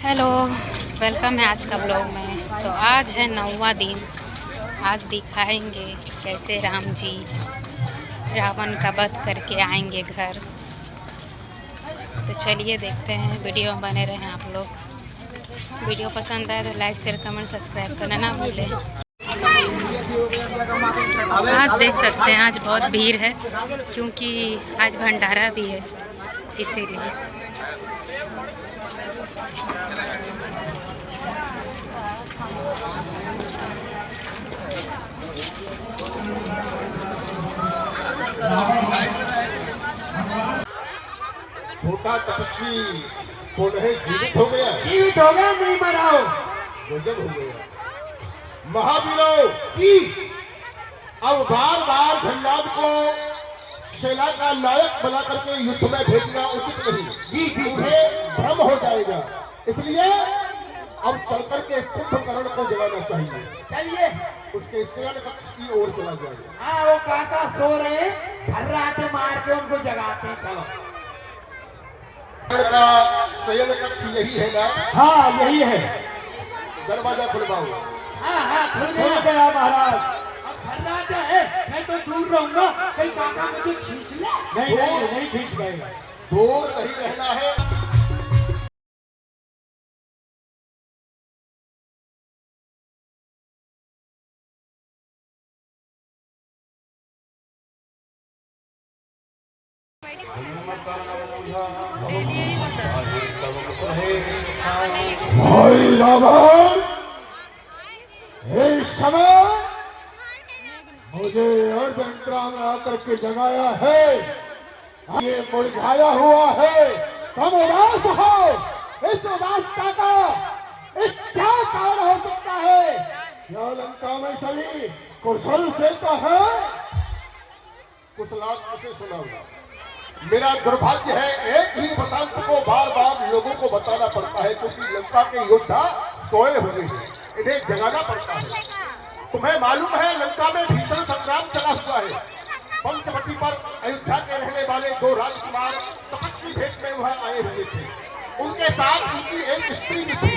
Hello, welcome है आज का ब्लॉग में। तो आज है 9वां दिन। आज दिखाएंगे कैसे राम जी रावण का वध करके आएंगे घर। तो चलिए देखते हैं, वीडियो में बने रहें आप लोग। वीडियो पसंद आए तो लाइक शेयर कमेंट सब्सक्राइब करना ना भूलें। आज देख सकते हैं आज बहुत भीड़ है क्योंकि आज भंडारा भी है, इसीलिए। छोटा तपस्वी पुनः जीवित हो गया। जीवित हो गया, नहीं मरा हो। गजब हो गया। महावीरों की अब बार बार धनराज को सेना का नायक बना करके युद्ध में भेजना उचित नहीं। जी उन्हें भ्रम हो जाएगा, इसलिए अब चल करके कुंभकर्ण को जगाना चाहिए। चलिए उसके शयन कक्ष की ओर चला जाएगा। हाँ, वो काका सो रहे, धर्राटे मार के उनको जगाते हैं। चलो, का शयन कक्ष यही है ना? हाँ यही है। दरवाजा खुलवाओ। हाँ खुल गया महाराज। अब धर्राटे है, मैं तो दूर रहूंगा, कहीं काका मुझे खींच ले। नहीं खींच पाएगा। दूर नहीं रहना है। भाई रावण, इस समय मुझे अर्धनिद्रा में आकर के जगाया है। ये मुरझाया हुआ है, तुम उदास हो। इस उदासता का इस क्या कारण हो सकता है? क्या लंका में सभी कुशल से तो है? कुशलात कैसे सुनाऊंगा? मेरा दुर्भाग्य है, एक ही वृतांत को बार बार लोगों को बताना पड़ता है क्योंकि लंका के योद्धा सोए हुए हैं, इन्हें जगाना पड़ता है। तुम्हें मालूम है लंका में भीषण संग्राम चला हुआ है। पंचवटी पर अयोध्या के रहने वाले 2 राजकुमार तपस्वी भेष में वहां आए हुए थे। उनके साथ उनकी एक स्त्री भी थी।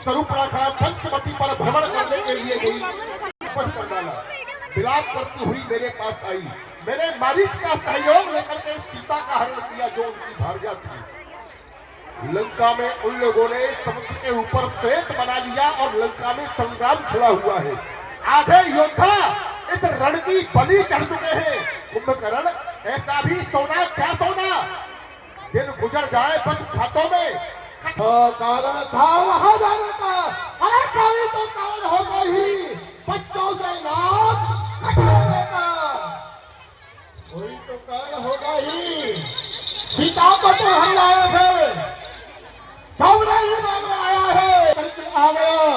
स्वरूपरेखा पंचवटी पर भ्रमण करने के लिए गई, कर डाला। विलाप करती हुई मेरे पास आई। मैंने मारीच का सहयोग लेकर के सीता का हरण किया जो उनकी भार्या थी। लंका में उन लोगों ने समुद्र के ऊपर सेतु बना लिया और लंका में संग्राम छिड़ा हुआ है। आधे योद्धा इस रण की बलि चढ़ चुके हैं। कुंभकर्ण, ऐसा भी सोना क्या सोना? दिन गुजर जाए बस खातों में। कारण था वहां जाने का। अरे काली तो कारण होगा ही, बच्चों से नाक कटाने का कोई तो कारण होगा ही। सीता को तो हम लाए थे, तुमने ही मान बनाया है करके आ गया।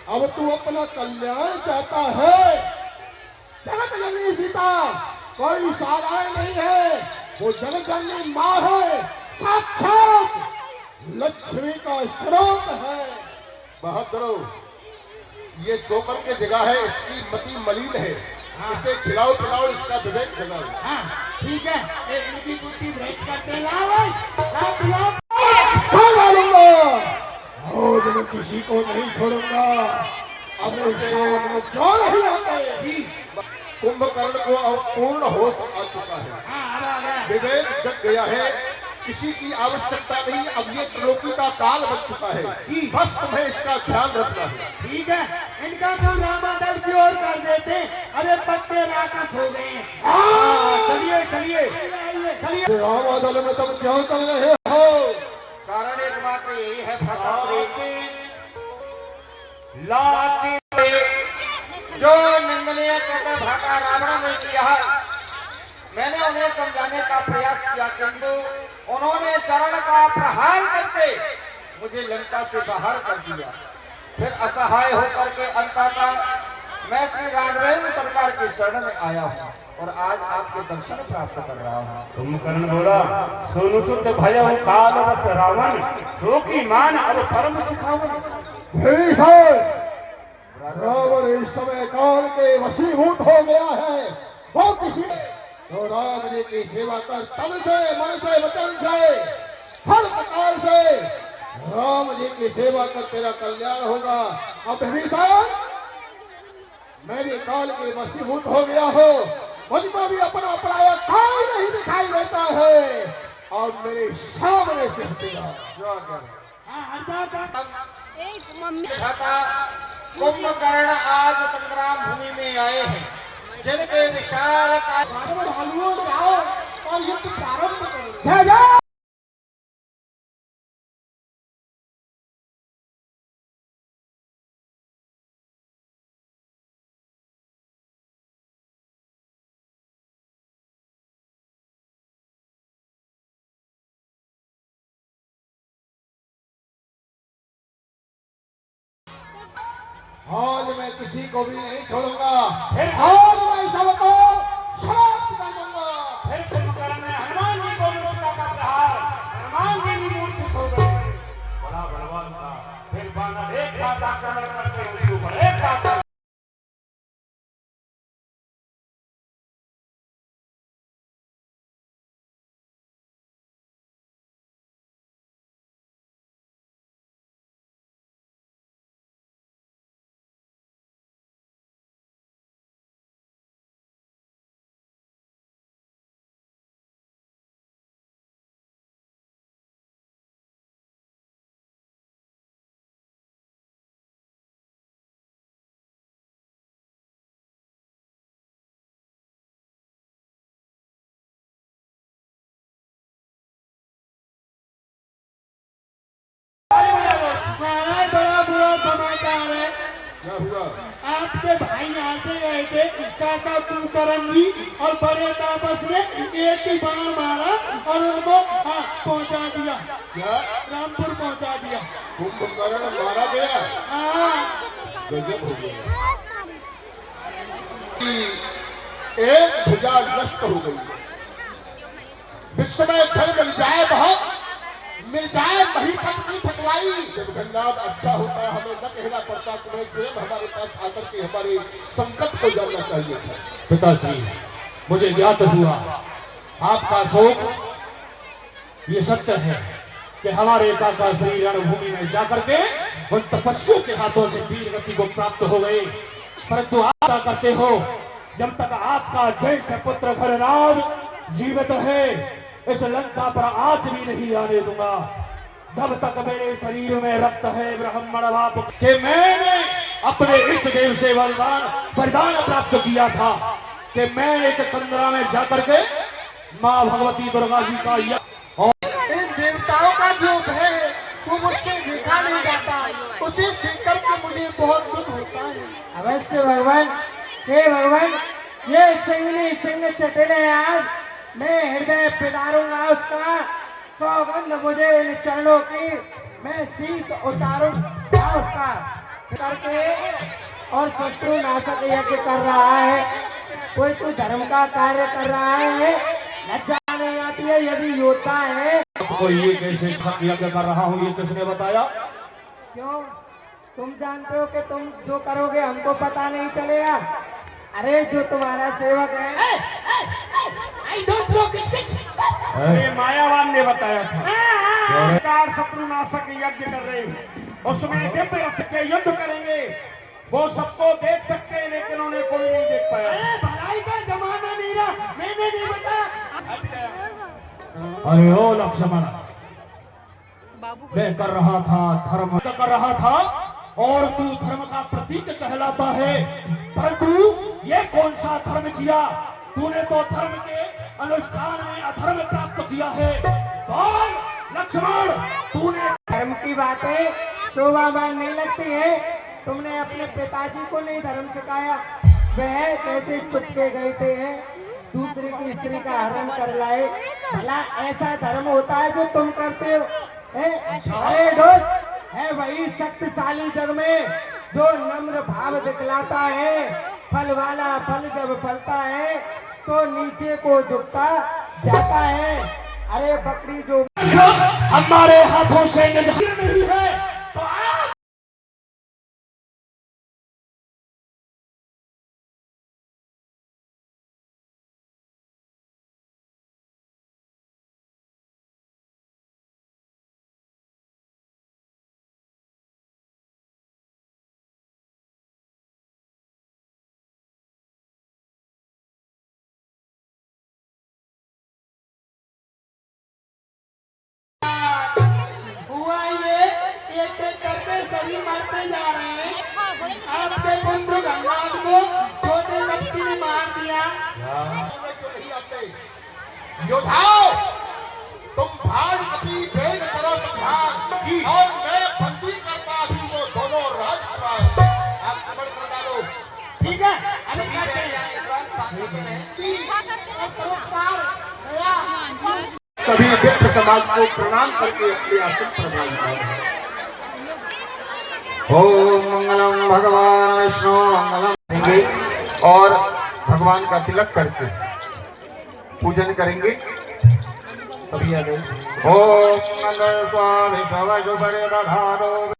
अब तू अपना कल्याण चाहता है। जगत जननी सीता कोई साधारण नहीं है, वो जगत जननी माँ है, साक्षात लक्ष्मी का स्रोत है। बहादुरों, ये सोकर के जगह है, इसकी मति मलिन है। इसे खिलाओ पिलाओ, इसका विवेक जगाओ। हाँ ठीक है, इनकी बुद्धि भ्रष्ट करते लाओ पिलाओ। आज मैं किसी को नहीं छोड़ूंगा। अब उसे जो नहीं आते। कुंभकर्ण को अब पूर्ण होश आ चुका है, विवेक जग गया है। किसी की आवश्यकता नहीं, अब ये त्रिलोकी का काल बन चुका है। बस तुम्हें इसका ध्यान रखना है। ठीक है, इनका तो रामादल की ओर कर देते। अरे पत्ते राक्षस हो गए। चलिए चलिए रामादल में तुम क्यों कर रहे हो? कारण एक बात यही है जो निंदनीय करके भागा रावण ने किया है। मैंने उन्हें समझाने का प्रयास किया, किंतु उन्होंने चरण का प्रहार करके मुझे लंका से बाहर कर दिया। फिर असहाय होकर के अंततः मैं श्री राघवेंद्र सरकार की शरण में आया हूँ और आज आपके दर्शन प्राप्त कर रहा हूँ। कुंभकर्ण बोला, सोनु शुद्ध भय काल रस रावण, सो की मान अब परम सिखावन। रावण इस समय काल के वशीभूत हो गया है। वो किसी तो राम जी की सेवा कर, तन से मन से वचन से हर प्रकार से राम जी की सेवा कर तेरा कल्याण होगा। अब विभीषण मेरे काल के वशीभूत हो गया हो, मुझको भी अपना पराया काल नहीं दिखाई देता है और मेरे सामने से हटेगा। भ्राता कुंभकर्ण आज संग्राम भूमि में आए हैं, जिनके विशाल भालुओं जाओ और युद्ध प्रारंभ करो। आज मैं किसी को भी नहीं छोड़ूंगा। आज मैं सबको समाप्त कर दूंगा। फिर कुंभकर्ण ने हनुमान जी को मूर्छा का प्रहार, हनुमान जी भी मूर्छित हो गए। बड़ा बलवान था। फिर बानर एक साथ आक्रमण करते उसके ऊपर एक साथ महाराज बड़ा बुरा समाचार है। क्या हुआ? आपके भाई आते रहे थे काका कुंभकर्ण जी और बड़े तापस ने एक ही बाण मारा और उनको पहुंचा दिया। क्या रामपुर पहुंचा दिया। कुंभकर्ण मारा गया? हाँ गजब हो गया। एक भुजा नष्ट हो गई। विश्व में धन मिल जाए, बहुत मिल जाए, वही पत्नी ठकवाई। जब धनलाभ अच्छा होता है, हमें न कहना पड़ता, तुम्हें स्वयं हमारे पास आकर के हमारे संकट को जानना चाहिए था। पिताश्री, मुझे ज्ञात हुआ आपका शोक ये सत्य है कि हमारे काका श्री रणभूमि में जाकर के उन तपस्वियों के हाथों से वीर गति को प्राप्त हो गए, परंतु आप क्या करते हो? जब तक आपका ज्येष्ठ पुत्र घरराज जीवित है, इस लंका पर आंच भी नहीं आने दूंगा। जब तक मेरे शरीर में रक्त है ब्राह्मण बाप के, मैंने अपने इष्ट देव से वरदान प्राप्त किया था कि मैं एक कंदरा में जाकर के माँ भगवती दुर्गा जी का इन देवताओं का जो है वो मुझसे देखा नहीं जाता, उसे देखकर के मुझे बहुत दुख होता है। अवश्य भगवान, हे भगवान, ये सिंगनी सिंह चटने आज मैं हृदय पिलारूंगा उसका। सौगंध मुझे इन चरणों की, मैं शीश उतारूंगा उसका करके। और शत्रु नाशक यज्ञ कर रहा है, कोई तो धर्म का कार्य कर रहा है, लज्जा नहीं आती है यदि योद्धा है। आपको ये कैसे यज्ञ कर रहा हूँ, ये किसने बताया? क्यों? तुम जानते हो कि तुम जो करोगे हमको पता नहीं चलेगा। अरे जो तुम्हारा सेवक है, ये मायावान ने बताया था। चार शत्रुनाशक यज्ञ कर रहे हैं, उसमें दिव्य रथ के युद्ध करेंगे। वो सबको देख सकते हैं, लेकिन उन्हें कोई नहीं देख पाया। अरे भलाई का जमाना नहीं रहा, मैंने नहीं बताया। अरे ओ लक्ष्मण, बाबू मैं कर रहा था धर्म कर रहा था और तू धर्म का प्रतीक कहलाता है, परंतु ये कौन सा धर्म किया तूने? तो धर्म के अनुष्ठान में अधर्म प्राप्त किया है। कौन लक्ष्मण, तूने धर्म की बातें शोभावान नहीं लगती है। तुमने अपने पिताजी को नहीं धर्म सिखाया, वह कैसे चुपके गए थे दूसरे की स्त्री का हरण कर लाए। भला ऐसा धर्म होता है जो तुम करते हो? अरे दोस्त, है वही शक्तिशाली जग में जो नम्र भाव दिखलाता है। फल वाला फल जब फलता है तो नीचे को झुकता जाता है। अरे बकरी जो हमारे हाथों से नहीं है सभी मरते जा रहे हैं। आपके पुत्र गंगाध को छोटे बच्चे ने मार दिया। क्यों नहीं आते? योद्धाओं, तुम भाग अपनी वेद करो संहार की, और मैं बंदी करता भी वो दोनों राजकुमार। आप खबर कर डालो। ठीक है, अभी करते हैं। सभी विप्र समाज को प्रणाम करके अपने आसन प्रदान करें। ओम मंगलम भगवान विष्णु मंगलम करेंगे और भगवान का तिलक करके पूजन करेंगे। सभी आ गए। ओम मंगल स्वामी सवज बरे दधारो